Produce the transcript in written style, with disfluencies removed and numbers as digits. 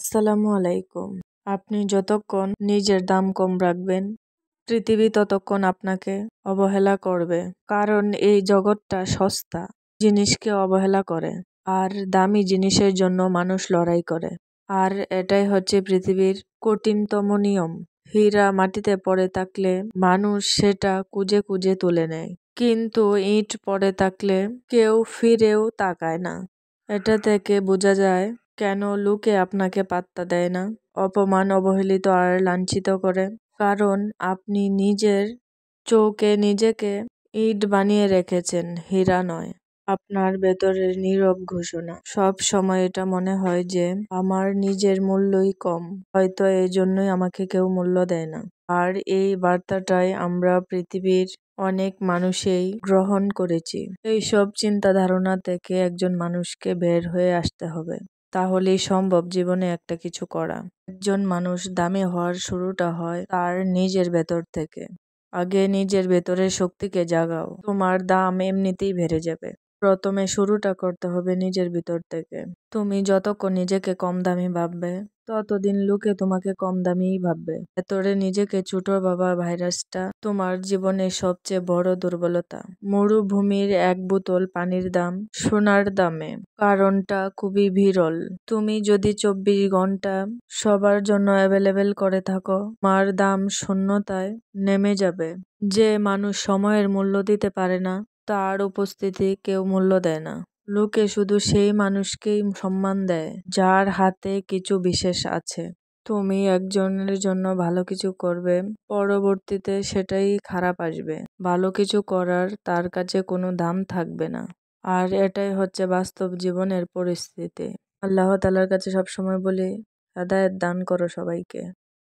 আসসালামু আলাইকুম। আপনি যতক্ষণ নিজের দাম কম রাখবেন, পৃথিবী ততক্ষণ আপনাকে অবহেলা করবে। কারণ এই জগৎটা সস্তা জিনিসকে অবহেলা করে, আর দামি জিনিসের জন্য মানুষ লড়াই করে। আর এটাই হচ্ছে পৃথিবীর কঠিনতম নিয়ম। হীরা মাটিতে পড়ে থাকলে মানুষ সেটা কুজে কুজে তুলে নেয়, কিন্তু ইট পড়ে থাকলে কেউ ফিরেও তাকায় না। এটা থেকে বোঝা যায় কেন লোকে আপনাকে পাত্তা দেয় না, অপমান, অবহেলিত আর লাঞ্ছিত করে। কারণ আপনি নিজের চোখে নিজেকে ইট বানিয়ে রেখেছেন, হীরা নয়। আপনার ভেতরের নীরব ঘোষণা। সব সময় এটা মনে হয় যে আমার নিজের মূল্যই কম, হয়তো এই জন্যই আমাকে কেউ মূল্য দেয় না। আর এই বার্তাটাই আমরা পৃথিবীর অনেক মানুষেই গ্রহণ করেছি। এইসব চিন্তা ধারণা থেকে একজন মানুষকে বের হয়ে আসতে হবে, তাহলেই সম্ভব জীবনে একটা কিছু করা। একজন মানুষ দামি হওয়ার শুরুটা হয় তার নিজের ভেতর থেকে। আগে নিজের ভেতরের শক্তিকে জাগাও, তোমার দাম এমনিতেই বেড়ে যাবে। প্রথমে শুরুটা করতে হবে নিজের ভিতর থেকে। তুমি যতক্ষণ নিজেকে কম দামি ভাববে, ততদিন লোকে তোমাকে কম দামিই ভাববে। ভেতরে নিজেকে ছোট ভাবার ভাইরাসটা তোমার জীবনের সবচেয়ে বড় দুর্বলতা। মরুভূমির এক বোতল পানির দাম সোনার দামে, কারণটা খুবই বিরল। তুমি যদি 24 ঘন্টা সবার জন্য অ্যাভেলেবেল করে থাকো, তোমার দাম শূন্যতায় নেমে যাবে। যে মানুষ সময়ের মূল্য দিতে পারে না, তার উপস্থিতি কেউ মূল্য দেয় না। লোকে শুধু সেই মানুষকেই সম্মান দেয় যার হাতে কিছু বিশেষ আছে। তুমি একজনের জন্য ভালো কিছু করবে, পরবর্তীতে সেটাই খারাপ আসবে। ভালো কিছু করার তার কাছে কোনো দাম থাকবে না। আর এটাই হচ্ছে বাস্তব জীবনের পরিস্থিতি। আল্লাহ তাআলার কাছে সবসময় বলি, হেদায়েত দান করো সবাইকে।